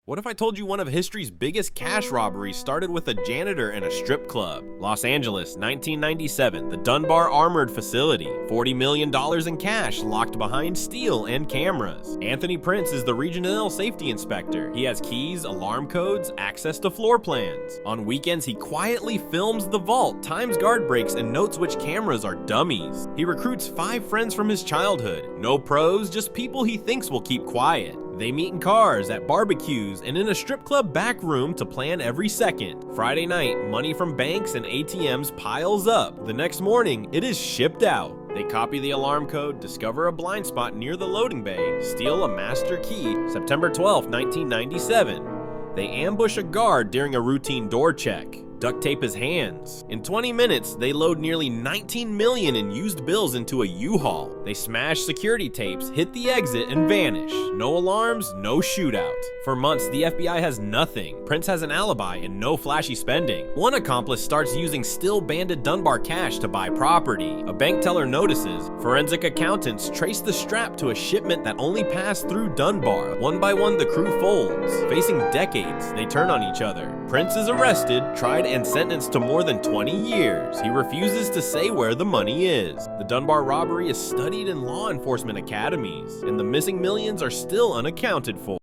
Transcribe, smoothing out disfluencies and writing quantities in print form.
What if I told you one of history's biggest cash robberies started with a janitor in a strip club? Los Angeles, 1997, the Dunbar Armored facility. $40 million in cash locked behind steel and cameras. Anthony Prince is the regional safety inspector. He has keys, alarm codes, access to floor plans. On weekends, he quietly films the vault, times guard breaks, and notes which cameras are dummies. He recruits 5 friends from his childhood. No pros, just people he thinks will keep quiet. They meet in cars, at barbecues, and in a strip club back room to plan every second. Friday night, money from banks and ATMs piles up. The next morning, it is shipped out. They copy the alarm code, discover a blind spot near the loading bay, steal a master key. September 12, 1997. They ambush a guard during a routine door check. Duct tape his hands. In 20 minutes, they load nearly $19 million in used bills into a U-Haul. They smash security tapes, hit the exit, and vanish. No alarms, no shootout. For months, the FBI has nothing. Prince has an alibi and no flashy spending. One accomplice starts using still banded Dunbar cash to buy property. A bank teller notices. Forensic accountants trace the strap to a shipment that only passed through Dunbar. One by one, the crew folds. Facing decades, they turn on each other. Prince is arrested, tried and sentenced to more than 20 years. He refuses to say where the money is. The Dunbar robbery is studied in law enforcement academies, and the missing millions are still unaccounted for.